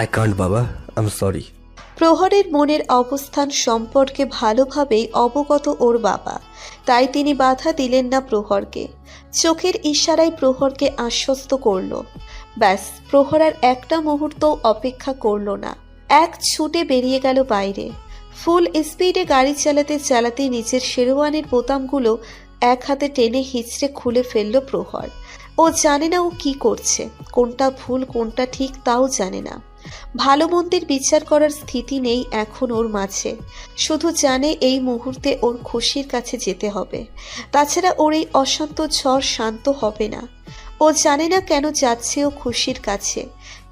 I can't বাবা, I am sorry. প্রহরের মনের অবস্থান সম্পর্কে ভালোভাবেই অবগত ওর বাবা, তাই তিনি বাধা দিলেন না প্রহরকে। চোখের ইশারায় প্রহরকে আশ্বস্ত করল। ব্যাস, প্রহর আর একটা মুহূর্ত অপেক্ষা করল না, এক ছুটে বেরিয়ে গেল বাইরে। ফুল স্পিডে গাড়ি চালাতে চালাতে নিচের শেরওয়ানির বোতামগুলো এক হাতে টেনে হিঁচড়ে খুলে ফেলল প্রহর। ও জানে না ও কি করছে, কোনটা ভুল কোনটা ঠিক তাও জানে না। ভালো মন্দের বিচার করার স্থিতি নেই এখন ওর মাঝে, শুধু জানে এই মুহূর্তে ওর খুশির কাছে যেতে হবে। তাছাড়া ওর এই অশান্ত ঝড় শান্ত হবে না। ও জানে না কেন যাচ্ছে ও খুশির কাছে,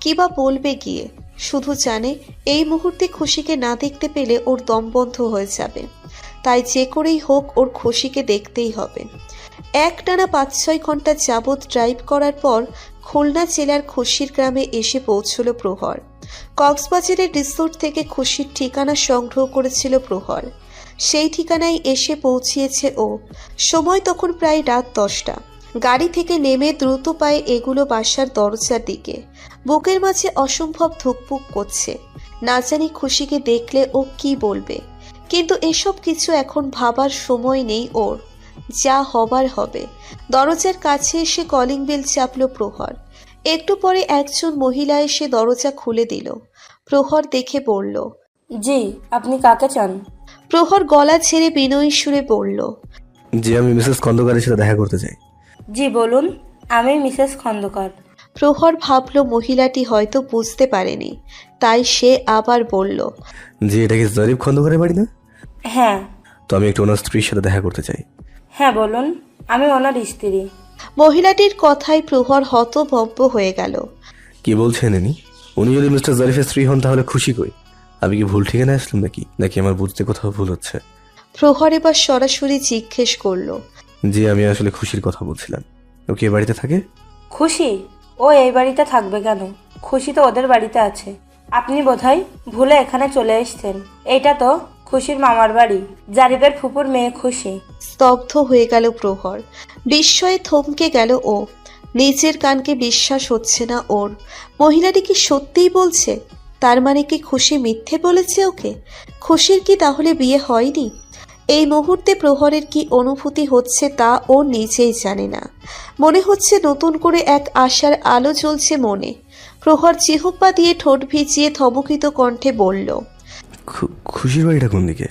কিবা বলবে গিয়ে, শুধু জানে এই মুহূর্তে খুশিকে না দেখতে পেলে ওর দম বন্ধ হয়ে যাবে। তাই যে করেই হোক ওর খুশিকে দেখতেই হবে। একটানা 5-6 ঘন্টা যাবৎ ড্রাইভ করার পর খুলনা জেলার খুশির গ্রামে এসে পৌঁছল প্রহর। কক্সবাজারের রিসোর্ট থেকে খুশির ঠিকানা সংগ্রহ করেছিল প্রহর। সেই ঠিকানায় এসে পৌঁছিয়েছে ও। সময় তখন প্রায় রাত 10টা। গাড়ি থেকে নেমে দ্রুত পায়ে এগুলো বাসার দরজার দিকে। বুকের মাঝে অসম্ভব ধুকপুক করছে, না জানি খুশিকে দেখলে ও কি বলবে। কিন্তু এসব কিছু এখন ভাবার সময় নেই ওর, যা হবার হবে। দরজার কাছে এসে কলিং বেল চাপল প্রহর। একটু পরে একজন মহিলা এসে দরজা খুলে দিল। প্রহর দেখে বলল, জি, আপনি কাকে চান? প্রহর গলা ছেড়ে বিনয়ী সুরে বলল, জি, আমি মিসেস খন্দকারের সাথে দেখা করতে চাই। জি বলুন, আমি মিসেস খন্দকার। প্রহর ভাবল মহিলাটি হয়তো বুঝতে পারেনি, তাই সে আবার বলল, জি, এটা কি জরিফ খন্দকারের বাড়ি না? হ্যাঁ। তো আমি একটু ওনার স্ত্রীর সাথে দেখা করতে চাই। হ্যাঁ বলুন, আমি ওনার স্ত্রী। মহিলাটির কথায় প্রহর হতভম্ব হয়ে গেল। কি বলছেন ইনি? উনি যদি মিস্টার জরিফের স্ত্রী হন তাহলে খুশি কই? আমি কি ভুল ঠিকানায় আসলাম নাকি আমার বুঝতে কোথাও ভুল হচ্ছে? প্রহর এবার সরাসরি জিজ্ঞেস করল, জি, আমি আসলে খুশির কথা বলছিলাম। ও কি এ বাড়িতে থাকে? খুশি? ও এই বাড়িতে থাকবে কেন? খুশি তো ওদের বাড়িতে আছে। আপনি বোধহয় ভুলে এখানে চলে এসেছেন। এইটা তো খুশির মামার বাড়ি, জারিফের ফুপুর মেয়ে খুশি। স্তব্ধ হয়ে গেল প্রহর। বিস্ময়ে থমকে গেল ও। নিজের কানকে বিশ্বাস হচ্ছে না ওর। মহিলাটি কি সত্যিই বলছে? তার মানে কি খুশি মিথ্যে বলেছে ওকে? খুশির কি তাহলে বিয়ে হয়নি? এই মুহূর্তে প্রহরের কি অনুভূতি হচ্ছে তা ও নিজেই জানে না। মনে হচ্ছে নতুন করে এক আশার আলো জ্বলছে মনে। প্রহর জিহ্বা দিয়ে ঠোঁট ভিজিয়ে থমকিত কণ্ঠে বলল, খুশির বাড়িটা কোন দিকে?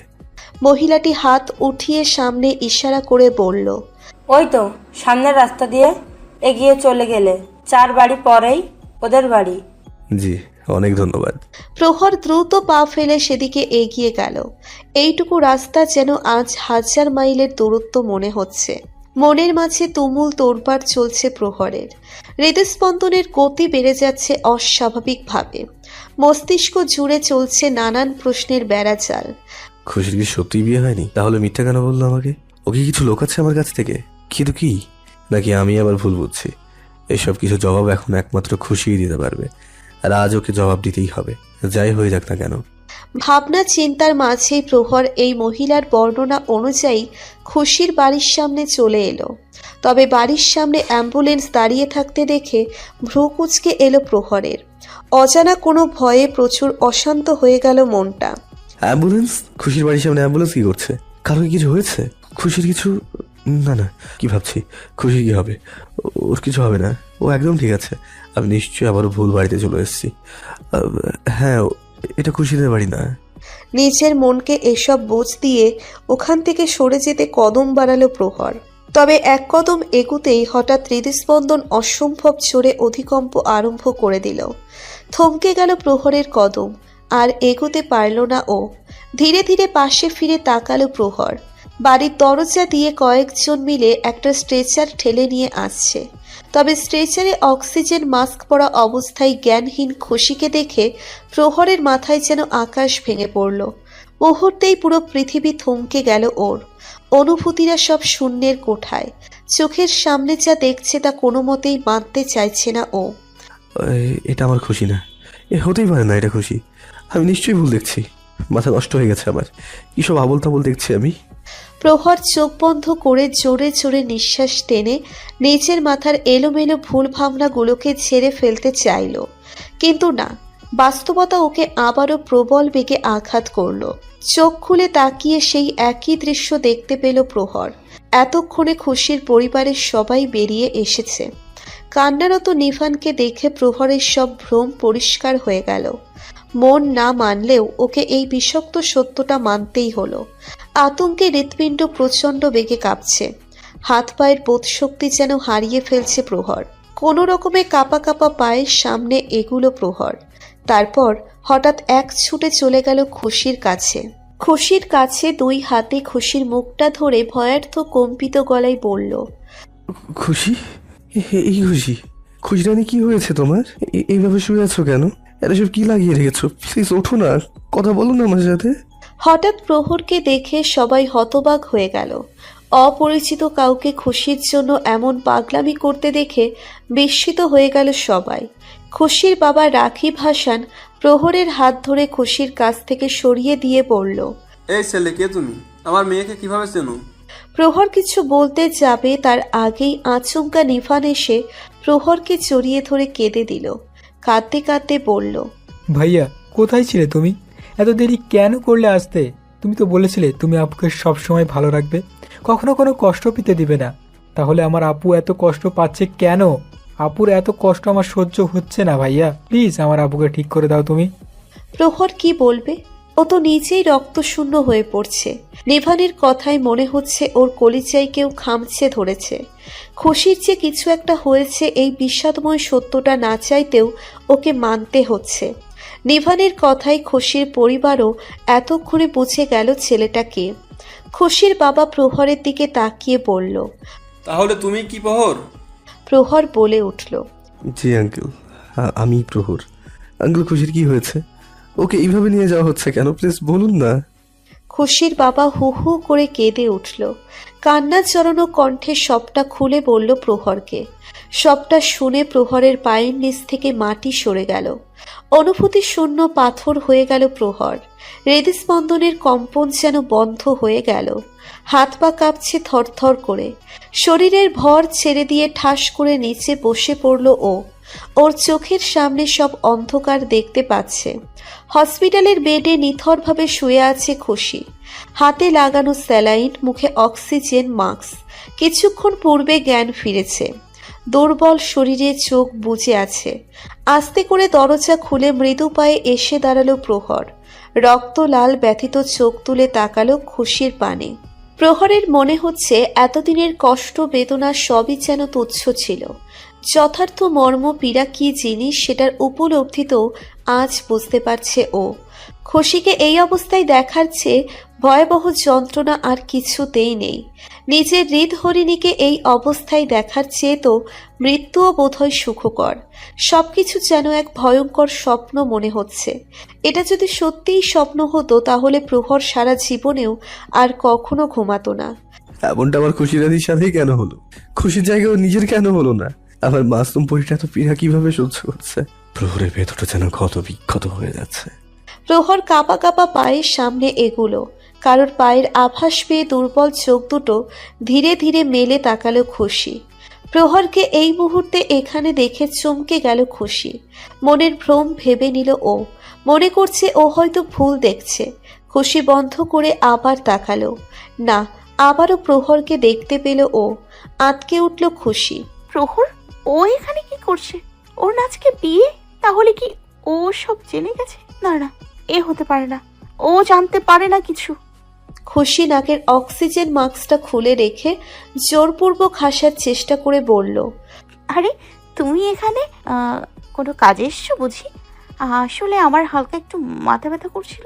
মহিলাটি হাত উঠিয়ে সামনে ইশারা করে বলল, ওই তো সামনের রাস্তা দিয়ে এগিয়ে চলে গেলে 4 বাড়ি পরেই ওদের বাড়ি। জি, অনেক ধন্যবাদ। প্রহর দ্রুত পা ফেলে সেদিকে এগিয়ে গেল। এইটুকু রাস্তা যেন আজ 1000 মাইলের দূরত্ব মনে হচ্ছে। মনের মাঝে তুমুল তোড়পাড় চলছে প্রহরের। হৃদস্পন্দনের গতি বেড়ে যাচ্ছে অস্বাভাবিকভাবে। মস্তিষ্ক জুড়ে চলছে নানান প্রশ্নের বেড়াজাল। খুশির কি সত্যিই বিয়ে হয়নি? তাহলে মিথ্যা কেন বললো আমাকে? ওকে কিছু লোকাচ্ছে আমার কাছ থেকে? কিন্তু কি, নাকি আমি আবার ভুল বুঝছি? এসব কিছু জবাব এখন একমাত্র খুশিই দিতে পারবে, আর আজ ওকে জবাব দিতেই হবে, যাই হয়ে যাক না কেন। ভাবনা চিন্তার মাঝেই প্রহর এই মহিলার বর্ণনা অনুযায়ী খুশির বাড়ির সামনে চলে এলো। তবে বাড়ির সামনে অ্যাম্বুলেন্স দাঁড়িয়ে থাকতে দেখে ভ্রু কুঁচকে এলো প্রহরের। অজানা কোনো ভয়ে প্রচুর অশান্ত হয়ে গেল মনটা। অ্যাম্বুলেন্স? খুশির বাড়ির সামনে অ্যাম্বুলেন্স কি করছে? কারো কি কিছু হয়েছে? খুশির কিছু? না না, কি ভাবছি? খুশির কি হবে? ওর কিছু হবে না, ও একদম ঠিক আছে। আমি নিশ্চয়ই আবারও ভুল বাড়িতে চলে এসেছি। হ্যাঁ, এটা খুশিদের বাড়ি না। নিজের মনকে এসব বোঝ দিয়ে ওখান থেকে সরে যেতে কদম বাড়ালো প্রহর। তবে এক কদম এগুতেই হঠাৎ হৃদস্পন্দন অসম্ভব জোরে অধিকম্প আরম্ভ করে দিল। থমকে গেল প্রহরের কদম, আর এগোতে পারল না ও। ধীরে ধীরে পাশে ফিরে তাকালো প্রহর। বাড়ির দরজা দিয়ে কয়েকজন মিলে একটা স্ট্রেচার ঠেলে নিয়ে আসছে। তবে স্ট্রেচারে অক্সিজেন মাস্ক পরা অবস্থায় জ্ঞানহীন খুশিকে দেখে প্রহরের মাথায় যেন আকাশ ভেঙে পড়ল। মুহূর্তেই পুরো পৃথিবী থমকে গেল ওর। অনুভূতিরা সব শূন্যের কোঠায়। চোখের সামনে যা দেখছে তা কোনো মতেই মানতে চাইছে না ও। এটা আমার খুশি না, এ হতেই পারে না, এটা খুশি। আমি নিশ্চয়ই ভুল দেখছি, মাথা নষ্ট হয়ে গেছে আমার। কিসব আবল তাবল দেখছি আমি। প্রহর চোখ বন্ধ করে জোরে জোরে নিঃশ্বাস টেনে নিজের মাথার এলোমেলো ভুল ভাবনাগুলোকে ঝেড়ে ফেলতে চাইল, কিন্তু না, বাস্তবতা ওকে আবারও প্রবল বেগে আঘাত করলো। চোখ খুলে তাকিয়ে সেই একই দৃশ্য দেখতে পেল প্রহর। এতক্ষণে খুশির পরিবারের সবাই বেরিয়ে এসেছে। কান্নারত নিভানকে দেখে প্রহরের সব ভ্রম পরিষ্কার হয়ে গেল। মন না মানলেও ওকে এই বিষাক্ত সত্যটা মানতেই হলো। আতঙ্কে হৃৎপিণ্ড প্রচণ্ড বেগে কাঁপছে। হাত পায়ের বোধশক্তি যেন হারিয়ে ফেলছে প্রহর। কোনো রকমে কাঁপা কাঁপা পায়ের সামনে এগুলো প্রহর। তারপর হঠাৎ এক ছুটে চলে গেল খুশির কাছে। খুশির কাছে দুই হাতে খুশির মুখটা ধরে ভয়ার্থ কম্পিত গলায় বলল, খুশি? এই খুশি? খুশি রানী, কি হয়েছে তোমার? এইভাবে শুয়ে আছো কেন? এটা সব কি লাগিয়ে রেখেছো? প্লিজ ওঠো না, কথা বলো না আমার সাথে। হঠাৎ প্রহরকে দেখে সবাই হতবাক হয়ে গেল। অপরিচিত কাউকে খুশির জন্য এমন পাগলামি করতে দেখে বিস্মিত হয়ে গেল সবাই। খুশির বাবা রাকিব হাসান প্রহরের হাত ধরে খুশির কাছ থেকে সরিয়ে দিয়ে বলল, এই ছেলে, কে তুমি? আমার মেয়েকে কিভাবে চেনো? প্রহর কিছু বলতে যাবে তার আগেই আচমকা নিভান এসে প্রহরকে জড়িয়ে ধরে কেঁদে দিল। কাঁদতে কাঁদতে বলল, ভাইয়া, কোথায় ছিলে তুমি? এত দেরি কেন করলে আসতে? তুমি তো বলেছিলে তুমি আপুকে সবসময় ভালো রাখবে, কখনো কোনো কষ্ট পেতে দিবে না। তাহলে আমার আপু এত কষ্ট পাচ্ছে কেন? আপুর এত কষ্ট আমার সহ্য হচ্ছে না ভাইয়া, প্লিজ আমার আপুকে ঠিক করে দাও তুমি। প্রহর কি বলবে? ও তো নিজেই রক্তশূন্য হয়ে পড়ছে। নিভানের কথায় মনে হচ্ছে ওর কলিজায় কেউ খামছে ধরেছে। খুশির যে কিছু একটা হয়েছে এই বিষাদময় সত্যটা না চাইতেও ওকে মানতে হচ্ছে। নিভানের কথায় খুশির পরিবারও এতক্ষণে বুঝে গেল ছেলেটা কে। খুশির বাবা প্রহরের দিকে তাকিয়ে বলল, তাহলে তুমি কি প্রহর? প্রহর বলে উঠল, জি আঙ্কেল, আমি প্রহর। আঙ্কেল, খুশির কি হয়েছে? ওকে এইভাবে নিয়ে যাওয়া হচ্ছে কেন? প্লিজ বলুন না। খুশির বাবা হু হু করে কেঁদে উঠল। কান্না জড়ানো কণ্ঠে সবটা খুলে বলল প্রহরকে। সবটা শুনে প্রহরের পায়ের নিচ থেকে মাটি সরে গেল। অনুভূতি শূন্য পাথর হয়ে গেল প্রহর। হৃদস্পন্দনের কম্পন যেন বন্ধ হয়ে গেল। হাত পা কাঁপছে থরথর করে। শরীরের ভর ছেড়ে দিয়ে ঠাস করে নিচে বসে পড়ল ও। ওর চোখের সামনে সব অন্ধকার দেখতে পাচ্ছে। হসপিটালের বেডে নিথরভাবে শুয়ে আছে খুশি। হাতে লাগানো স্যালাইন, মুখে অক্সিজেন মাস্ক। কিছুক্ষণ পূর্বে জ্ঞান ফিরেছে। দুর্বল শরীরে চোখ বুজে আছে। আস্তে করে দরজা খুলে মৃদু পায়ে এসে দাঁড়ালো প্রহর। রক্ত লাল ব্যথিত চোখ তুলে তাকালো খুশির পানে। প্রহরের মনে হচ্ছে এতদিনের কষ্ট বেদনা সবই যেন তুচ্ছ ছিল। যথার্থ মর্ম পীড়া কি জিনিস সেটার উপলব্ধি তো আজ বুঝতে পারছে ও। খুশিকে এই অবস্থায় দেখার চেয়ে ভয়াবহ যন্ত্রণা আর কিছুতেই নেই। নিজের হৃদহরিণীকে এই অবস্থায় দেখার চেয়ে তো মৃত্যুও বোধহয় সুখকর। সবকিছু যেন এক ভয়ঙ্কর স্বপ্ন মনে হচ্ছে। এটা যদি সত্যিই স্বপ্ন হতো তাহলে প্রহর সারা জীবনেও আর কখনো ঘুমাতো না। এমনটা আমার খুশি রানীর সাথেই কেন হলো? খুশির জায়গায় নিজের কেন হলো না? আমার মাসুম পরিটা তো পীড়া কিভাবে সহ্য করছে? প্রহরের ভেতরটা যেন ক্ষত বিক্ষত হয়ে যাচ্ছে। প্রহর কাঁপা কাঁপা পায়ের সামনে এগুলো। কারোর পায়ের আভাস পেয়ে দুর্বল চোখ দুটো ধীরে ধীরে মেলে তাকালো খুশি। প্রহরকে এই মুহূর্তে এখানে দেখে চমকে গেল খুশি। মনের ভ্রম ভেবে নিল ও। মনে করছে ও হয়তো ভুল দেখছে। খুশি বন্ধ করে আবার তাকালো। না, আবারও প্রহরকে দেখতে পেল ও। আঁতকে উঠল খুশি। প্রহর, ও এখানে কি করছে? ওর না আজকে বিয়ে? তাহলে কি ও সব জেনে গেছে? না না, এ হতে পারে না, ও জানতে পারে না কিছু। খুশি নাকের অক্সিজেন মাস্কটা খুলে রেখে জোরপূর্বক হাসার চেষ্টা করে বলল, আরে তুমি এখানে কোনো কাজে এসছো বুঝি? আসলে আমার হালকা একটু মাথা ব্যথা করছিল।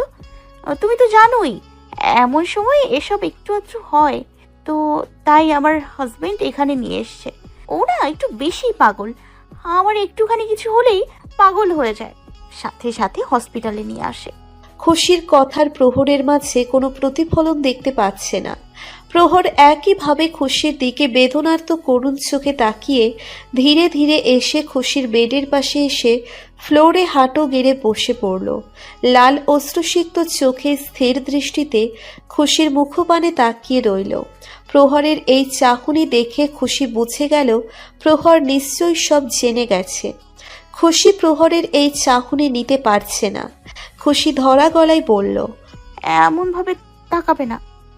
তুমি তো জানোই এমন সময় এসব একটু আধটু হয়, তো তাই আমার হাজবেন্ড এখানে নিয়ে এসছে। ও না একটু বেশি পাগল, আমার একটুখানি কিছু হলেই পাগল হয়ে যায়, সাথে সাথে হসপিটালে নিয়ে আসে। খুশির কথার প্রহরের মাঝে কোনো প্রতিফলন দেখতে পাচ্ছে না। প্রহর একইভাবে খুশির দিকে বেদনার্ত করুণ চোখে তাকিয়ে ধীরে ধীরে এসে খুশির বেডের পাশে এসে ফ্লোরে হাঁটু গেড়ে বসে পড়ল। লাল অশ্রুসিক্ত চোখে স্থির দৃষ্টিতে খুশির মুখপানে তাকিয়ে রইল। প্রহরের এই চাহনি দেখে খুশি বুঝে গেল প্রহর নিশ্চয়ই সব জেনে গেছে। খুশি প্রহরের এই চাহনি নিতে পারছে না। খুশি ধরা গলায় বলল, এমনভাবে তাকাবে না,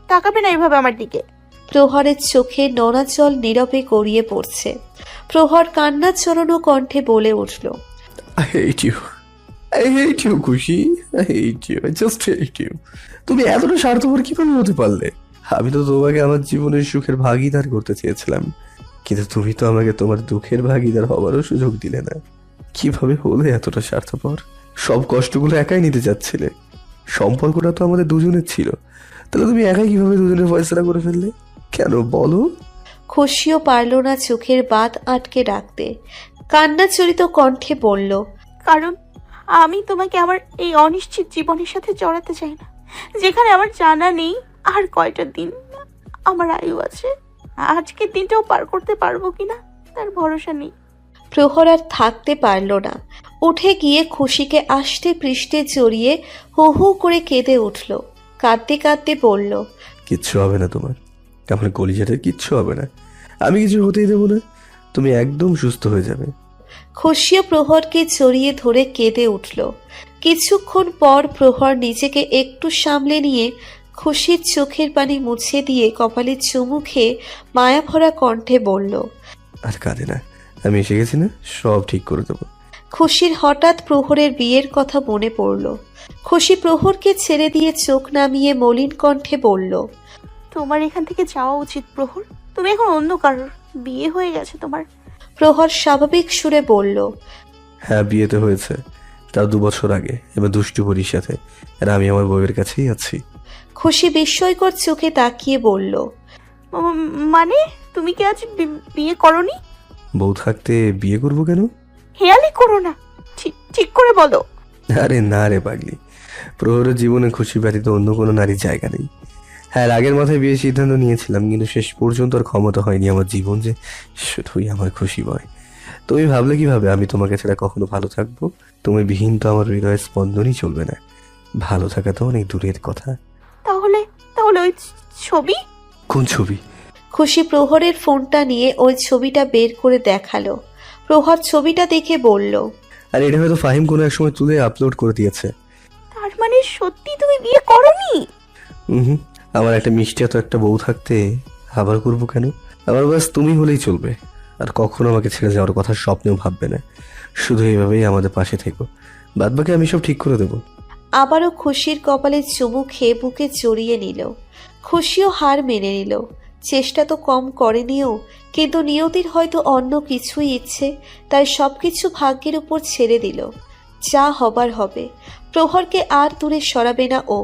তাকাবে না এভাবে আমার দিকে। প্রহরের চোখে নোনা জল নীরবে গড়িয়ে পড়ছে। প্রহর কান্না চড়ানো কণ্ঠে বলে উঠল, I hate you. I hate you, খুশি। I hate you. I just hate you. তুমি এতটা স্বার্থপর কিভাবে হতে পারলে? আমি তো তোমাকে আমার জীবনের সুখের ভাগিদার করতে চেয়েছিলাম, কিন্তু তুমি তো আমাকে তোমার দুঃখের ভাগিদার হওয়ারও সুযোগ দিলে না। কিভাবে হলে এতটা স্বার্থপর? সব কষ্টগুলো একাই নিতে চাচ্ছিলে। সম্পর্কটা তো আমাদের দুজনের ছিল, তাহলে তুমি একাই কিভাবে দুজনের ফয়সালা করে ফেললে? কেন বলো? খুশিও পারল না চোখের বাঁধ আটকে রাখতে। কান্নাচরিত কণ্ঠে বলল, কারণ আমি তোমাকে আমার এই অনিশ্চিত জীবনের সাথে জড়াতে চাই না, যেখানে আমার জানা নেই আর কয়টা দিন আমার আয়ু আছে। আজকের দিনটাও পার করতে পারবো কিনা তার ভরসা নেই। প্রহর আর থাকতে পারল না। উঠে গিয়ে খুশিকে আষ্টে পৃষ্ঠে জড়িয়ে হু হু করে কেঁদে উঠল। কাঁদতে কাঁদতে বলল, কিচ্ছু হবে না তোমার, আমার কলিজাটার কিচ্ছু হবে না। আমি কিছু হতেই দেবো না, তুমি একদম সুস্থ হয়ে যাবে। খুশিও প্রহরকে জড়িয়ে ধরে কেঁদে উঠল। কিছুক্ষণ পর প্রহর নিজেকে একটু সামলে নিয়ে খুশির চোখের পানি মুছে দিয়ে কপালে চুমু খেয়ে মায়াভরা কণ্ঠে বলল, আর কাঁদে না, আমি এসে গেছি না, সব ঠিক করে দেবো। খুশির হঠাৎ প্রহরের বিয়ের কথা মনে পড়ল। খুশি প্রহরকে ছেড়ে দিয়ে চোখ নামিয়ে মলিন কণ্ঠে বলল, তোমার এখান থেকে যাওয়া উচিত প্রহর। তুমি এখন অন্য কারোর, বিয়ে হয়ে গেছে তোমার। প্রহর স্বাভাবিক সুরে বলল, হ্যাঁ, বিয়েতে হয়েছে, তাও 2 বছর আগে। এবার দুষ্টু পরির সাথে, আর আমি আমার বউয়ের কাছেই আছি। খুশি বিস্ময়কর চোখে তাকিয়ে বলল, মানে তুমি কি আজ বিয়ে করনি? বউ থাকতে বিয়ে করবো কেন? হেয়ালি করো না, ঠিক করে বলো। আরে না রে পাগলি, প্রহরের জীবনে খুশি ব্যতীত অন্য কোনো নারীর জায়গা নেই। হ্যাঁ, আগের মাথায় বিয়ের সিদ্ধান্ত নিয়েছিলাম, কিন্তু শেষ পর্যন্ত আর ক্ষমতা হয়নি আমার জীবন যে শুধুই আমার খুশি বয়। তুমি ভাবলে কিভাবে আমি তোমাকে ছাড়া কখনো ভালো থাকবো? তুমি বিহীন তো আমার হৃদয়ের স্পন্দনই চলবে না। ভালো থাকা তো অনেক দূরের কথা। তাহলে তাহলে ওই ছবি? কোন ছবি? খুশি প্রহরের ফোনটা নিয়ে ওই ছবিটা বের করে দেখালো। প্রহর ছবিটা দেখে বলল, আর এটা হয়তো ফাহিম কোনো এক সময় তুলে আপলোড করে দিয়েছে। তার মানে সত্যি তুমি বিয়ে করনি? হুম, আমার একটা মিষ্টি এত একটা বউ থাকতে আবার করবো কেন? আমার বাস তুমি হলেই চলবে, আর কখনো আমাকে ছেড়ে যাওয়ার কথা স্বপ্নেও ভাববে না। শুধু এইভাবেই আমাদের পাশে থেকো, বাদ বাকি আমি সব ঠিক করে দেবো। আবারও খুশির কপালে চুমু খেয়ে বুকে জড়িয়ে নিল। খুশিও হার মেনে নিল। চেষ্টা তো কম করেনিও, কিন্তু নিয়তির হয়তো অন্য কিছুই ইচ্ছে, তাই সবকিছু ভাগ্যের উপর ছেড়ে দিল। যা হবার হবে। প্রহরকে আর দূরে সরাবে না ও।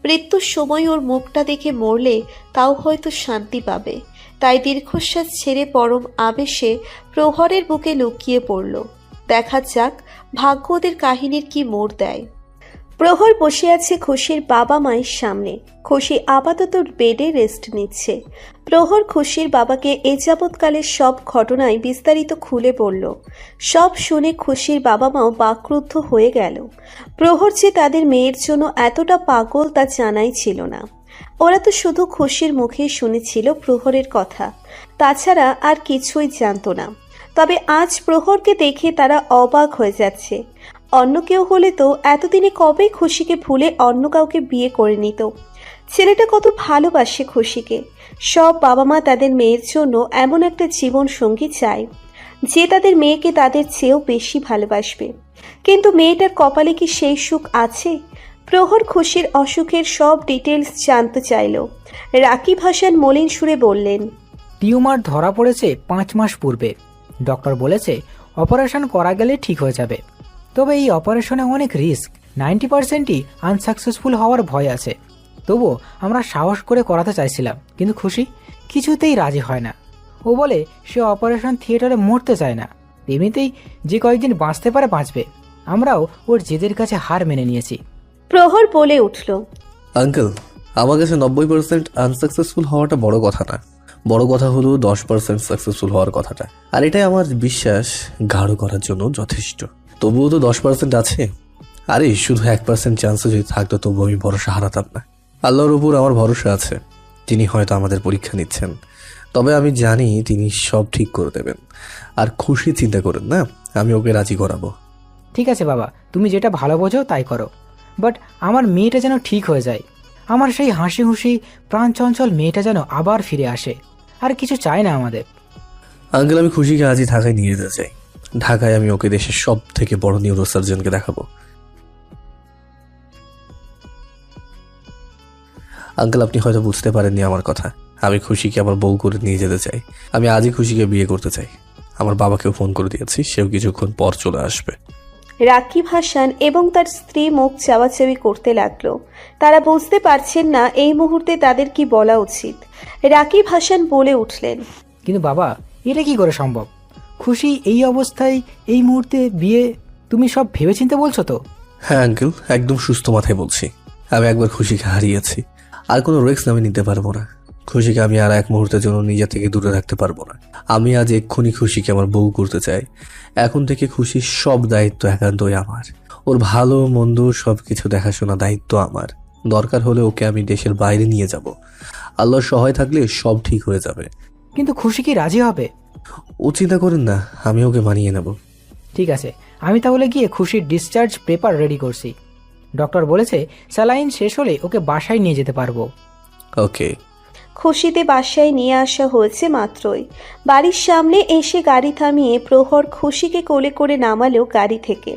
মৃত্যুর সময় ওর মুখটা দেখে মরলে তাও হয়তো শান্তি পাবে। তাই দীর্ঘশ্বাস ছেড়ে পরম আবেশে প্রহরের বুকে লুকিয়ে পড়ল। দেখা যাক ভাগ্য ওদের কাহিনীর কি মোড় দেয়। প্রহর বসে আছে খুশির বাবা মায়ের সামনে। খুশি আপাতত বেডে রেস্ট নিচ্ছে। প্রহর খুশির বাবাকে এ যাবৎকালের সব ঘটনায় বিস্তারিত খুলে বলল। সব শুনে খুশির বাবা মাও বাকরুদ্ধ হয়ে গেল। প্রহর যে তাদের মেয়ের জন্য এতটা পাগল তা জানাই ছিল না। ওরা তো শুধু খুশির মুখে শুনেছিল প্রহরের কথা, তাছাড়া আর কিছুই জানতো না। তবে আজ প্রহরকে দেখে তারা অবাক হয়ে যাচ্ছে। অন্য কেউ হলে তো এতদিনে কবে খুশিকে ভুলে অন্য কাউকে বিয়ে করে নিত। ছেলেটা কত ভালোবাসে খুশিকে। সব বাবা মা তাদের মেয়ের জন্য এমন একটা জীবন সঙ্গী চায় যে তাদের মেয়েকে তাদের চেয়েও বেশি ভালোবাসবে। কিন্তু মেয়েটার কপালে কি সেই সুখ আছে? প্রহর খুশির অসুখের সব ডিটেলস জানতে চাইল। রাকিব হাসান মলিন সুরে বললেন, টিউমার ধরা পড়েছে 5 মাস পূর্বে। ডক্টর বলেছে অপারেশন করা গেলে ঠিক হয়ে যাবে, তবে এই অপারেশনে অনেক রিস্ক, 90%ই আনসাকসেসফুল হওয়ার ভয় আছে। তবুও আমরা সাহস করে করাতে চাইছিলাম, কিন্তু খুশি কিছুতেই রাজি হয় না। ও বলে সে অপারেশন থিয়েটারে মরতে চায় না, এমনিতেই যে কয়েকদিন বাঁচতে পারে বাঁচবে। আমরাও ওর জেদের কাছে হার মেনে নিয়েছি। প্রহর বলে উঠল, আঙ্কেল, আমার কাছে 90% আনসাকসেসফুল হওয়াটা বড় কথা না, বড় কথা হলো 10% সাকসেসফুল হওয়ার কথাটা। আর এটাই আমার বিশ্বাস গাঢ় করার জন্য যথেষ্ট। তবুও তো 10% আছে। আরে শুধু 1% চান্সও যদি থাকতো তবু আমি ভরসা হারাতাম না। আল্লাহর উপর আমার ভরসা আছে, তিনি হয়তো আমাদের পরীক্ষা নিচ্ছেন, তবে আমি জানি তিনি সব ঠিক করে দেবেন। আর খুশি চিন্তা করেন না, আমি ওকে রাজি করাবো। ঠিক আছে বাবা, তুমি যেটা ভালো বোঝো তাই করো, বাট আমার মেয়েটা যেন ঠিক হয়ে যায়। আমার সেই হাসি খুশি প্রাণ চঞ্চল মেয়েটা যেন আবার ফিরে আসে। আর কিছু চাই না আমাদের। আঙ্কেল, আমি খুশিকে আজই ঢাকায় নিয়ে যেতে চাই। ঢাকায় আমি ওকে দেশের সব থেকে বড় নিউরোসার্জনকে দেখাবো। আঙ্কেল, আপনি হয়তো বুঝতে পারেননি আমার কথা। আমি খুশিকে আমার বউ করে নিয়ে যেতে চাই। আমি আজই খুশিকে বিয়ে করতে চাই। আমার বাবাকেও ফোন করে দিয়েছি, সেও কিছুক্ষণ পর চলে আসবে। রাকিব হাসান এবং তার স্ত্রী মুখ চাওয়াচাওয়ি করতে লাগলো। তারা বুঝতে পারছেন না এই মুহূর্তে তাদের কি বলা উচিত। রাকিব হাসান বলে উঠলেন, কিন্তু বাবা, এটা কি করে সম্ভব? খুশি এই অবস্থায় এই মুহূর্তে বিয়ে? তুমি সব ভেবেচিন্তে বলছো তো? হ্যাঁ আঙ্কেল, একদম সুস্থ মাথায় বলছি। আমি একবার খুশিকে হারিয়েছি, আর কোনো রিস্ক আমি নিতে পারবো না। খুশিকে আমি আর এক মুহূর্তের জন্য নিজে থেকে দূরে রাখতে পারবো না। আমি আজ এক্ষুনি খুশিকে আমার বউ করতে চাই। এখন থেকে খুশির সব দায়িত্ব একান্তই আমার। ওর ভালো মন্দ সবকিছু দেখাশোনা দায়িত্ব আমার। দরকার হলে ওকে আমি দেশের বাইরে নিয়ে যাব। আল্লাহর সহায় থাকলে সব ঠিক হয়ে যাবে। কিন্তু খুশি কি রাজি হবে? ও চিন্তা করেন না, আমি ওকে মানিয়ে নেব। ঠিক আছে, আমি তাহলে গিয়ে খুশির ডিসচার্জ পেপার রেডি করছি। ডক্টর বলেছে স্যালাইন শেষ হলে ওকে বাসায় নিয়ে যেতে পারবো। ওকে। খুশিতে বাসায় নিয়ে আসা হয়েছে মাত্রই বাড়ির সামনে এসে গাড়ি থামিয়ে প্রহর খুশিকে কোলে করে নামালো গাড়ি থেকে।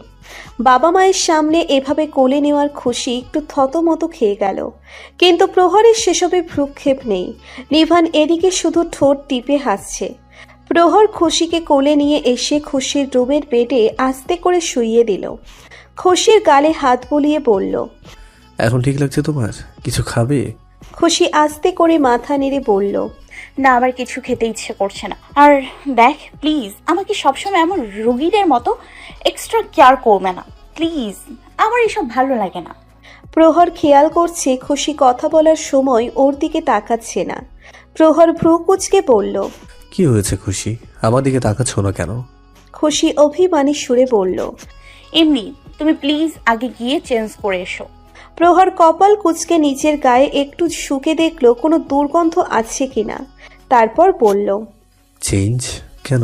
বাবা মায়ের সামনে এভাবে কোলে নেওয়ার খুশি একটু থতমত খেয়ে গেল, কিন্তু প্রহরের সেসবে ভ্রুক্ষেপ নেই। নিভান এদিকে শুধু ঠোঁট টিপে হাসছে। প্রহর খুশিকে কোলে নিয়ে এসে খুশির রুমের বেডে আস্তে করে শুইয়ে দিল। খুশির গালে হাত বুলিয়ে বলল, এখন ঠিক লাগছে তোমার? কিছু খাবে? খুশি আস্তে করে মাথা নেড়ে বলল, না, আমার কিছু খেতে ইচ্ছে করছে না। আর দেখ প্লিজ, আমাকে সবসময় এমন রোগীদের মতো এক্সট্রা কেয়ার করবে না প্লিজ, আমার এসব ভালো লাগে না। প্রহর খেয়াল করছে খুশি কথা বলার সময় ওর দিকে তাকাচ্ছে না। প্রহর ভ্রু কুঁচকে বলল, কি হয়েছে খুশি? আমার দিকে তাকাচ্ছ না কেন? খুশি অভিমানী সুরে বলল, এমনি, তুমি প্লিজ আগে গিয়ে চেঞ্জ করে এসো। প্রহর কপাল কুঁচকে নিজের গায়ে একটু শুকে দেখলো কোনো দুর্গন্ধ আছে কিনা, তারপর বলল, চেঞ্জ কেন?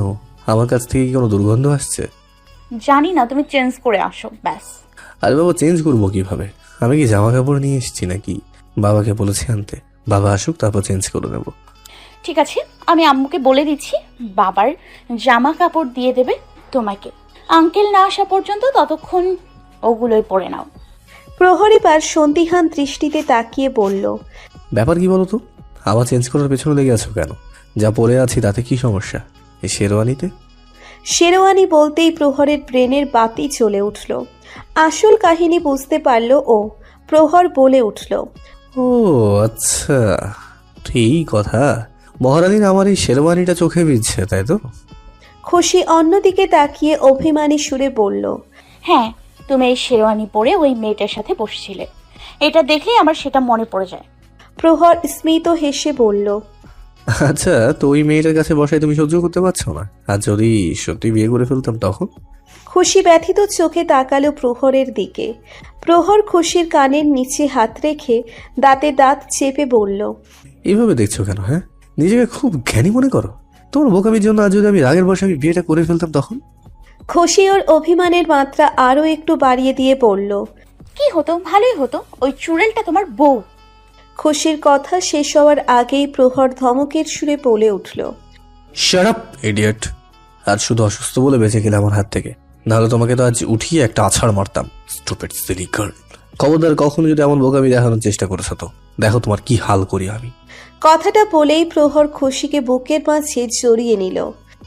আমার কাছ থেকে কি কোনো দুর্গন্ধ আসছে? জানি না, তুমি চেঞ্জ করে আসো ব্যাস। আরে বাবা, চেঞ্জ করবো কিভাবে? আমি কি জামা কাপড় নিয়ে এসেছি নাকি? বাবাকে বলেছি আনতে। বাবা আসুক, তারপর চেঞ্জ করে নেব। ঠিক আছে, আমি আম্মুকে বলে দিচ্ছি, বাবার জামা কাপড় দিয়ে দেবে তোমাকে। আঙ্কেল না আসা পর্যন্ত ততক্ষণ ওগুলোই পরে নাও। প্রহর এবার সন্দিহান দৃষ্টিতে তাকিয়ে বলল, ব্যাপার কি বলো তো? আমার চেঞ্জ করার পেছনে লেগে আছো কেন? যা পরে আছি তাতে কি সমস্যা? এই শেরওয়ানিতে? শেরওয়ানি বলতেই প্রহরের ব্রেনের বাতি জ্বলে উঠল। আসল কাহিনী বুঝতে পারল ও। প্রহর বলে উঠল, ও আচ্ছা, তো এই কথা। মহারানীর আমার এই শেরওয়ানিটা চোখে বিঁধছে, তাই তো? খুশি অন্যদিকে তাকিয়ে অভিমানী সুরে বলল, হ্যাঁ, তুমি এই শেরওয়ানি পরে ওই মেয়েটার সাথে বসছিলে, এটা দেখলেই আমার সেটা মনে পড়ে যায়। প্রহর স্মিত হেসে বলল, আচ্ছা, তো ওই মেয়েটার কাছে বসায় তুমি সহ্য করতে পারছো না? আর যদি সত্যি বিয়ে করে ফেলতাম তখন? খুশি ব্যথিত চোখে তাকালো প্রহরের দিকে। প্রহর খুশির কানের নিচে হাত রেখে দাঁতে দাঁত চেপে বলল, এইভাবে দেখছো কেন? হ্যাঁ, নিজেকে খুব জ্ঞানী মনে করো? তোমার বোকামির জন্য আজ যদি আমি রাগের বসে আমি বিয়েটা করে ফেলতাম তখন? খুশি ওর অভিমানের মাত্রা আরও একটু বাড়িয়ে দিয়ে বলল, কি হতো? ভালোই হতো, ওই চুড়েলটা তোমার বউ। খুশির কথা শেষ হওয়ার আগেই প্রহর ধমকের সুরে বলে উঠল, শাট আপ ইডিয়েট! আজ শুধু অসুস্থ বলে বেঁচে গেলে আমার হাত থেকে, নাহলে তোমাকে তো আজ উঠিয়ে একটা আছাড় মারতাম। Stupid silly girl! খবরদার কখনো যদি এমন বোকামি দেখানোর চেষ্টা করেছো তো দেখো তোমার কি হাল করি আমি। কথাটা বলেই প্রহর খুশিকে বুকের মাঝে জড়িয়ে নিল।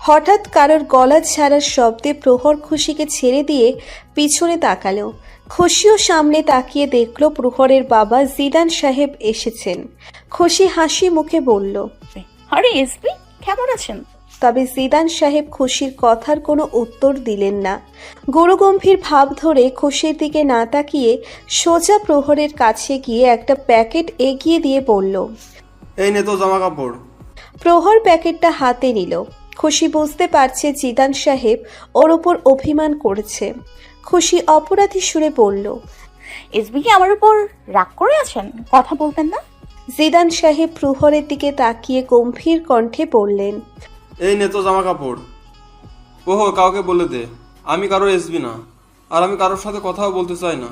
হঠাৎ কারোর গলা ছাড়ার শব্দে প্রহর খুশিকে ছেড়ে দিয়ে পিছনে তাকালো। খুশিও সামনে তাকিয়ে দেখল প্রহরের বাবা জিদান সাহেব এসেছেন। খুশি হাসি মুখে বলল, আরে এসপি, কেমন আছেন? তবে জিদান সাহেব খুশির কথার কোনো উত্তর দিলেন না। গুরুগম্ভীর ভাব ধরে খুশির দিকে না তাকিয়ে সোজা প্রহরের কাছে গিয়ে একটা প্যাকেট এগিয়ে দিয়ে বলল, এই নে তো জামা কাপড়। প্রহর প্যাকেটটা হাতে নিল। খুশি বুঝতে পারছে জিদান সাহেব ওর ওপর অভিমান করেছে। খুশি অপরাধী সুরে বলল, এসবি কি আমার উপর রাগ করে আছেন? কথা বলতেন না? জিদান সাহেব প্রহরের দিকে তাকিয়ে গম্ভীর কণ্ঠে বললেন, এই নে তো জামা কাপড়। ওহো, কাউকে বলে দে আমি কারোর এসবি না, আর আমি কারোর সাথে কথাও বলতে চাই না।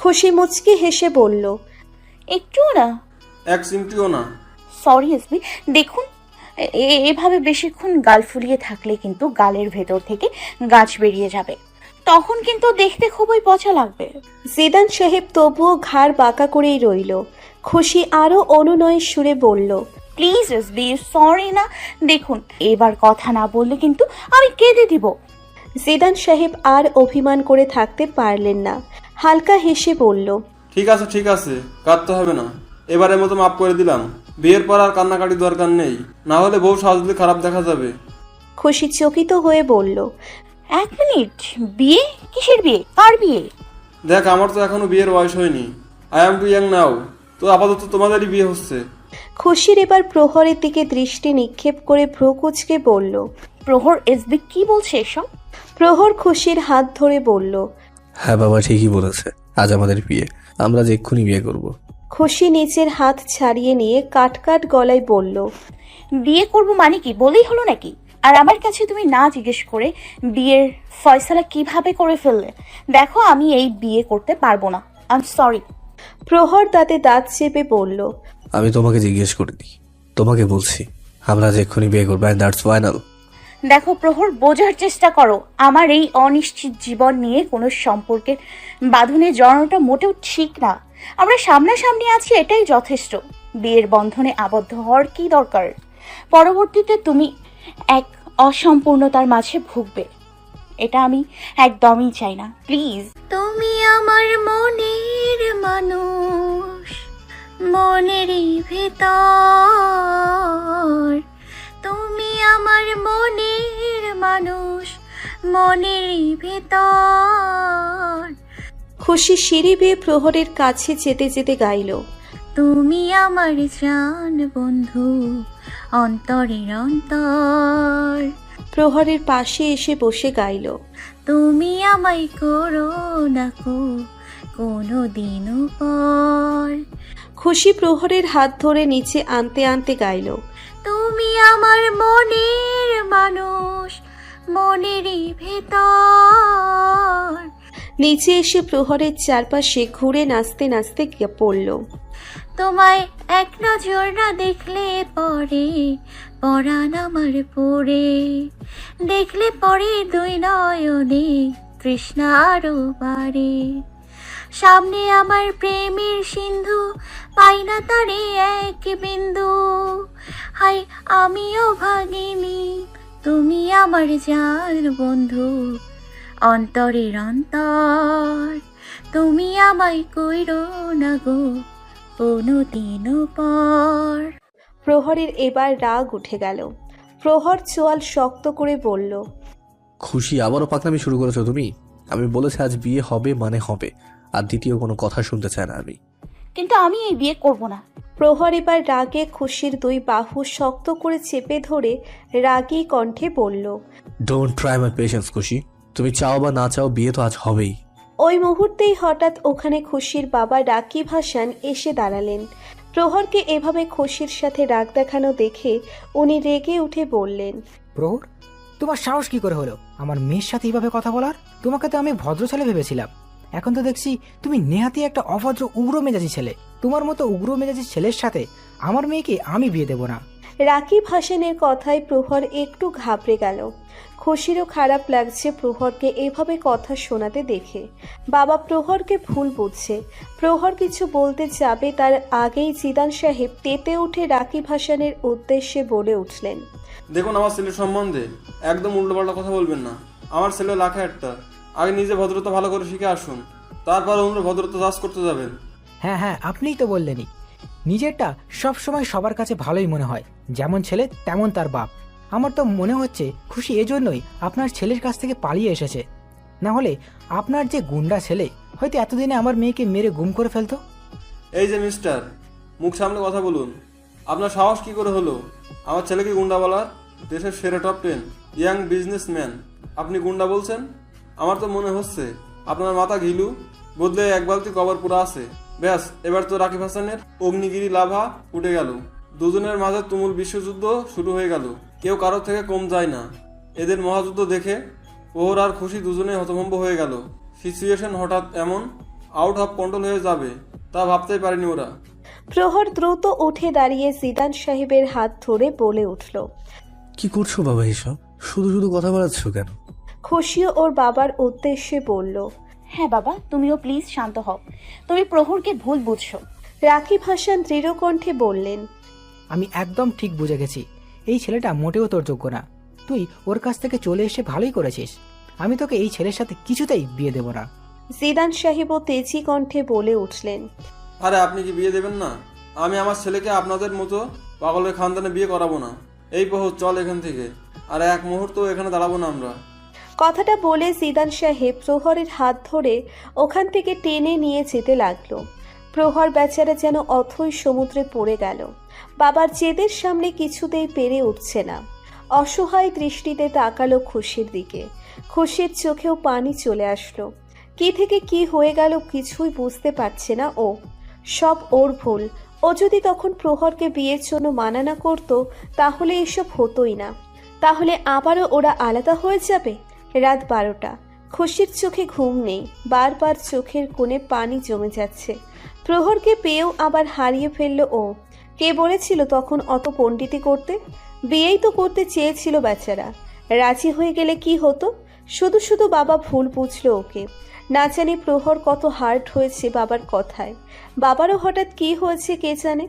খুশি মুচকি হেসে বলল, একটুও না। এক চিমটিও না। সরি এসবি, দেখুন এভাবে বেশিক্ষণ গাল ফুলিয়ে থাকলে কিন্তু গালের ভেতর থেকে গাছ বেরিয়ে যাবে, তখন কিন্তু দেখতে খুবই পচা লাগবে। জিদান সাহেব তবুও ঘাড় বাঁকা করেই রইল। খুশি আরো অনুনয়ের সুরে বলল, প্লিজ এসবি, সরি না, দেখুন এবার কথা না বললে কিন্তু আমি কেঁদে দিব। জিদান সাহেব আর অভিমান করে থাকতে পারলেন না, হালকা হেসে বলল, ঠিক আছে, কাঁদতে হবে না, এবারের মতো মাফ করে দিলাম। বিয়ের পর আর কান্নাকাটি দরকার নেই, না হলে বউ সাজলে খারাপ দেখা যাবে। খুশি চকিত হয়ে বলল, 1 মিনিট, বিয়ে? কিসের বিয়ে? কার বিয়ে? দেখ, আমার তো এখনো বিয়ের বয়স হয়নি। আই এম টু ইয়াং নাও। তো আপাতত তোমাদেরই বিয়ে হচ্ছে। খুশির এবার প্রহরের দিকে দৃষ্টি নিক্ষেপ করে ভ্রু কুঁচকে বলল। প্রহর, এসবি কি বলছে এসব? প্রহর খুশির হাত ধরে বলল, হ্যাঁ বাবা ঠিকই বলেছে, আজ আমাদের বিয়ে, আমরা যে এক্ষুনি বিয়ে করব। খুশি নিচের হাত ছাড়িয়ে নিয়ে কাট গলায় বলল, বিয়ে করব মানে কি বলেই হলো নাকি? আর আমার কাছে তুমি না জিজ্ঞেস করে বিয়ের ফয়সালা কিভাবে করে ফেললে? দেখো, আমি এই বিয়ে করতে পারবো না, আই এম সরি। প্রহর দাঁতে দাঁত চেপে বলল, আমি তোমাকে জিজ্ঞেস করিনি, তোমাকে বলছি আমরা যে এক্ষুনি বিয়ে করবো, অ্যান্ড দ্যাটস ফাইনাল। দেখো প্রহর, বোঝার চেষ্টা করো, আমার এই অনিশ্চিত জীবন নিয়ে কোনো সম্পর্কের বাঁধনে জড়ানোটা মোটেও ঠিক না। আমরা সামনাসামনি আছি, এটাই যথেষ্ট। বিয়ের বন্ধনে আবদ্ধ হওয়ার কি দরকার? পরবর্তীতে তুমি এক অসম্পূর্ণতার মাঝে ভুগবে, এটা আমি একদমই চাই না, প্লিজ। তুমি আমার মনের মানুষ, মনেরই ভেতর, তুমি আমার মনের মানুষ, মনেরই ভেতর। খুশি সিঁড়ি বেয়ে প্রহরের কাছে যেতে যেতে গাইল, তুমি আমার জান বন্ধু, অন্তরের অন্তর। প্রহরের পাশে এসে বসে গাইল, তুমি আমায় করো না কো কোনো দিনও পর। খুশি প্রহরের হাত ধরে নিচে আনতে আনতে গাইল, তুমি আমার মনের মানুষ, মনেরই ভেতর। নিচে এসে প্রহরের চারপাশে ঘুরে নাচতে নাচতে পড়ল, তোমায় এক নজর না দেখলে পরে পরাণ আমার পড়ে, দেখলে পরে দুই নয়নে তৃষ্ণা আরো বাড়ে। সামনে আমার প্রেমের সিন্ধু, পাই না তারে এক বিন্দু। হাই আমিও ভাগিনি, তুমি আমার জান বন্ধু, অন্তরের অন্তর। তুমি আমায় কইরো না গো কোনো দিনও পর। প্রহরের এবার রাগ উঠে গেল। প্রহর চোয়াল শক্ত করে বলল, খুশি, আবারও পাকনামি শুরু করেছো তুমি। আমি বলেছি আজ বিয়ে হবে মানে হবে, আর দ্বিতীয় কোনো কথা শুনতে চাই না আমি। কিন্তু আমি এই বিয়ে করব না। প্রহর এবার রাগে খুশির দুই বাহু শক্ত করে চেপে ধরে রাগী কণ্ঠে বলল, ডোন্ট ট্রাই মাই পেশেন্স খুশি, তুমি চাও বা না চাও বিয়ে তো আজ হবেই। ওই মুহূর্তেই হঠাৎ ওখানে খুশির বাবা রাকিব হাসান এসে দাঁড়ালেন। প্রহরকে এভাবে খুশির সাথে রাগ দেখানো দেখে উনি রেগে উঠে বললেন, প্রহর, তোমার সাহস কি করে হলো আমার মেয়ের সাথে এইভাবে কথা বলার? তোমাকে তো আমি ভদ্র ছেলে ভেবেছিলাম, এখন তো দেখছি তুমি নেহাতি একটা অভদ্র উগ্র মেজাজি ছেলে। তোমার মতো উগ্র মেজাজি ছেলের সাথে আমার মেয়েকে আমি বিয়ে দেব না। রাকিব হাসানের কথায় প্রহর একটু ঘাবড়ে গেল। খুশিরও খারাপ লাগছে প্রহরকে এভাবে কথা শোনাতে দেখে। বাবা প্রহরকে ভুল বুঝছে। প্রহর কিছু বলতে যাবে তার আগেই জিদান সাহেব তেতে উঠে রাকিব হাসানের উদ্দেশ্যে বলে উঠলেন, দেখুন, আমার ছেলের সম্বন্ধে একদম উল্টোপাল্টা কথা বলবেন না। আমার ছেলে লাখে একটা, আগে নিজে ভদ্রতা ভালো করে শিখে আসুন, তারপর অন্য ভদ্রতা চাষ করতে যাবেন। হ্যাঁ, আপনিই তো বললেনই, নিজেরটা সবসময় সবার কাছে ভালোই মনে হয়, যেমন ছেলে তেমন তার বাপ। আমার তো মনে হচ্ছে খুশি এজন্যই আপনার ছেলের কাছ থেকে পালিয়ে এসেছে, না হলে আপনার যে গুন্ডা ছেলে হয়তো এতদিনে আমার মেয়েকে মেরে গুম করে ফেলতো। এই যে মিস্টার, মুখ সামনে কথা বলুন। আপনার সাহস কি করে হলো আমার ছেলেকে গুন্ডা বলার? দেশের সেরা টপ 10 ইয়াং বিজনেসম্যান আপনি গুন্ডা বলছেন? আমার তো মনে হচ্ছে আপনার মাথা ঘিলু বদলে এক বালতি কবর পুরা আছে। ব্যাস, এবার তো রাকিব হাসানের অগ্নিগিরি লাভা উঠে গেল। দুজনের মাঝে তুমুল বিশ্বযুদ্ধ শুরু হয়ে গেল। কেউ কারোর থেকে কম যায় না। এদের মহাযুদ্ধ দেখে প্রহর আর খুশি দুজনেই হতভম্ব হয়ে গেল। সিচুয়েশন হঠাৎ এমন আউট অফ কন্ট্রোল হয়ে যাবে তা ভাবতেই পারেনি ওরা। প্রহর দ্রুত উঠে দাঁড়িয়ে জিদান সাহেবের হাত ধরে বলে উঠল। কি করছো বাবা এসব? শুধু শুধু কথা বাড়াচ্ছ কেন? খুশিও ওর বাবার উদ্দেশ্যে বলল। হ্যাঁ বাবা, তুমিও প্লিজ শান্ত হও। তুমি প্রহরকে ভুল বুঝছো। রাকিব হাসান দৃঢ় কণ্ঠে বললেন। আমি একদম ঠিক বুঝে গেছি, এই ছেলেটা মোটেও তোর যোগ্য না। তুই ওর কাছ থেকে চলে এসে ভালোই করেছিস। আমি তোকে এই ছেলের সাথে কিছুতেই বিয়ে দেব না। জিদান সাহেবও তেজি কণ্ঠে বলে উঠলেন। আরে আপনি কি বিয়ে দেবেন না? আমি আমার ছেলেকে আপনাদের মতো পাগলের খানদানে বিয়ে করাবো না। এই প্রহর চল এখান থেকে, আর এক মুহূর্ত এখানে দাঁড়াবো না আমরা। কথাটা বলে জিদান সাহেব প্রহরের হাত ধরে ওখান থেকে টেনে নিয়ে যেতে লাগলো। প্রহর বেচারা যেন অথৈ সমুদ্রে পড়ে গেল। বাবার জেদের সামনে কিছুতেই পেরে উঠছে না। অসহায় দৃষ্টিতে তাকালো খুশির দিকে। খুশির চোখেও পানি চলে আসলো। কি থেকে কি হয়ে গেল কিছুই বুঝতে পারছে না ও। সব ওর ভুল। ও যদি তখন প্রহরকে বিয়ের জন্য মানা না করতো তাহলে এসব হতোই না। তাহলে আবারও ওরা আলাদা হয়ে যাবে। রাত 12টা। খুশির চোখে ঘুম নেই। বারবার চোখের কোণে পানি জমে যাচ্ছে। প্রহরকে পেয়েও আবার হারিয়ে ফেললো ও। কে বলেছিল তখন অত পণ্ডিতি করতে? বিয়েই তো করতে চেয়েছিল বেচারা। রাজি হয়ে গেলে কি হতো? শুধু শুধু বাবা ভুল বুঝলো ওকে। না জানি প্রহর কত হার্ট হয়েছে বাবার কথায়। বাবারও হঠাৎ কি হয়েছে কে জানে।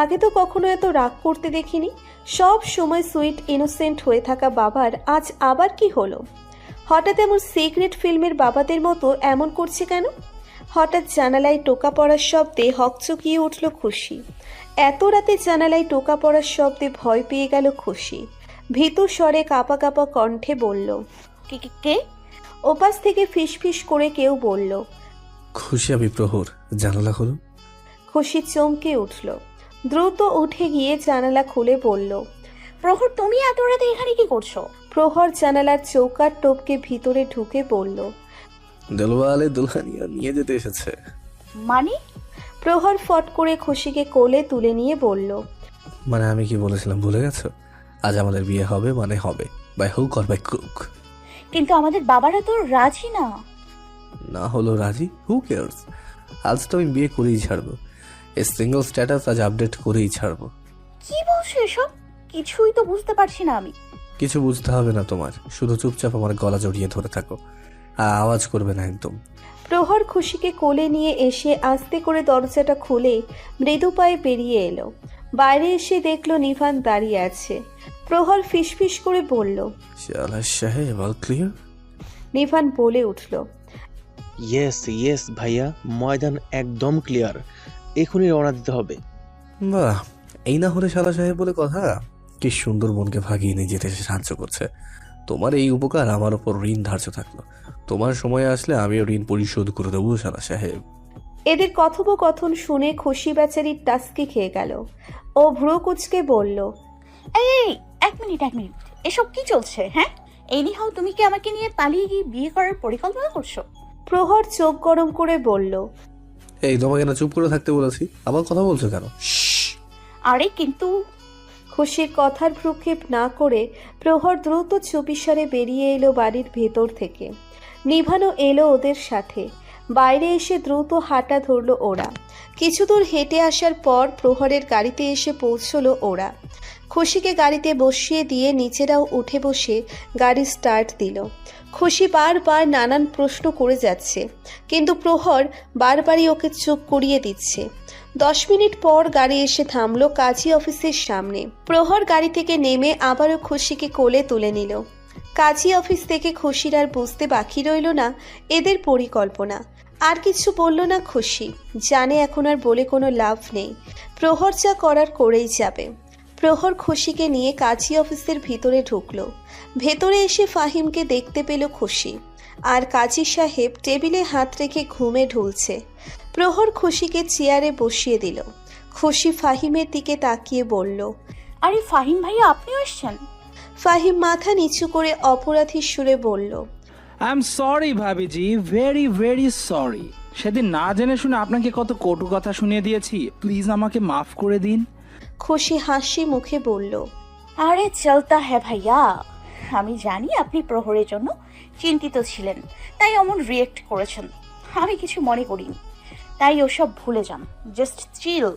আগে তো কখনো এত রাগ করতে দেখিনি। সব সময় সুইট ইনোসেন্ট হয়ে থাকা বাবার আজ আবার কি হলো? হঠাৎ এমন সিক্রেট ফিল্মের বাবাদের মতো এমন করছে কেন? হঠাৎ জানালায় টোকা পড়ার শব্দে হকচকিয়ে উঠল খুশি। এত রাতে জানালায় টোকা পড়ার শব্দে ভয় পেয়ে গেল খুশি। ভীতু স্বরে কাঁপা কাঁপা কণ্ঠে বলল। কে? ওপাশ থেকে ফিসফিস করে কেউ বলল। খুশি, আমি প্রহর, জানালা হলো। খুশি চমকে উঠল। দ্রুত উঠে গিয়ে জানালা খুলে বলল। প্রহর, তুমি এত রাতে এখানে কি করছো? প্রহর জানালার চৌকার টোপকে ভিতরে ঢুকে বলল। দলওয়ালে দুলহানিয়া নিয়ে যেতে এসেছে। মানে? প্রহর ফট করে খুশিকে কোলে তুলে নিয়ে বলল। মানে আমি কি বলেছিলাম ভুলে গেছো? আজ আমাদের বিয়ে হবে মানে হবে, by hook or by crook. কিন্তু আমাদের বাবারা তো রাজি না। না হলো রাজি, হু কেয়ার্স? আজ তো আমি বিয়ে করেই ছাড়বো। এই সিঙ্গল স্ট্যাটাস আজ আপডেট করেই ছাড়বো। কি বলছো এসব? কিছুই তো বুঝতে পারছি না আমি। কিছু বুঝতে হবে না তোমার, শুধু চুপচাপ আমার গলা জড়িয়ে ধরে থাকো আর আওয়াজ করবে না একদম। প্রহর খুশিকে কোলে নিয়ে এসে আস্তে করে দরজাটা খুলে মৃদু পায়ে বেরিয়ে এলো। বাইরে এসে দেখলো নিভান দাঁড়িয়ে আছে। প্রহর ফিসফিস করে বলল। শালা সাহেব, অল ক্লিয়ার? নিভান বলে উঠল। ইয়েস ভাইয়া, ময়দান একদম ক্লিয়ার। এখনই রওনা দিতে হবে। বাহ, এই না হলে শালা সাহেব বলে কথা। কি সুন্দর বোনকে ভাগিয়ে নিয়ে যেতে সাহায্য করছে। তোমার এই উপকার আমার ওপর ঋণ ধার্য থাকলো। তোমার সময় আসলে আমিও ঋণ পরিশোধ করে দেবো শালা সাহেব। এদের কথোপকথন শুনে খুশি বেচারির টাস্কি খেয়ে গেল। ও ভ্রু কুচকে বলল। এই এক মিনিট, এসব কি চলছে? হ্যাঁ, এনিহাও তুমি কি আমাকে নিয়ে পালিয়ে গিয়ে বিয়ে করার পরিকল্পনা করছো? প্রহর চোখ গরম করে বলল। এই তোমাকে না চুপ করে থাকতে বলেছি, আবার কথা বলছো কেন? আরে কিন্তু। খুশির কথার ভ্রুক্ষেপ না করে প্রহর দ্রুত চুপিসারে বেরিয়ে এলো বাড়ির ভেতর থেকে। নিভানও এলো ওদের সাথে। বাইরে এসে দ্রুত হাঁটা ধরল ওরা। কিছু দূর হেঁটে আসার পর প্রহরের গাড়িতে এসে পৌঁছলো ওরা। খুশিকে গাড়িতে বসিয়ে দিয়ে নিচেরাও উঠে বসে গাড়ি স্টার্ট দিল। খুশি বারবার নানান প্রশ্ন করে যাচ্ছে, কিন্তু প্রহর বারবারই ওকে চুপ করিয়ে দিচ্ছে। 10 মিনিট পর গাড়ি এসে থামলো কাজী অফিসের সামনে। প্রহর গাড়ি থেকে নেমে আবারও খুশিকে কোলে তুলে নিল। কাজী অফিস থেকে খুশির আর বুঝতে বাকি রইল না এদের পরিকল্পনা। আর কিছু বলল না খুশি, জানে এখন আর বলে কোনো লাভ নেই। প্রহর যা করার করেই যাবে। প্রহর খুশিকে নিয়ে কাজী অফিসের ভিতরে ঢুকলো। ভেতরে এসে ফাহিমকে দেখতে পেল খুশি, আর কাজী সাহেব টেবিলে হাত রেখে ঘুমে ঢুলছে। প্রহর খুশিকে চেয়ারে বসিয়ে দিল। খুশি ফাহিমের দিকে তাকিয়ে বলল। আরে ফাহিম ভাইয়া, আপনিও এসছেন? ফাহিম মাথা নিচু করে অপরাধীর সুরে বলল। I am sorry bhabhiji, very very sorry. সেদিন না জেনে শুনে আপনাকে কত কটু কথা শুনিয়ে দিয়েছি, প্লিজ আমাকে মাফ করে দিন। খুশি হাসি মুখে বলল। আরে চলতা হ্যাঁ ভাইয়া, আমি জানি আপনি প্রহরের জন্য চিন্তিত ছিলেন, তাই এমন রিয়েক্ট করেছেন। আমি কিছু মনে করিনি, তাই ওসব ভুলে যান। জাস্ট চিল।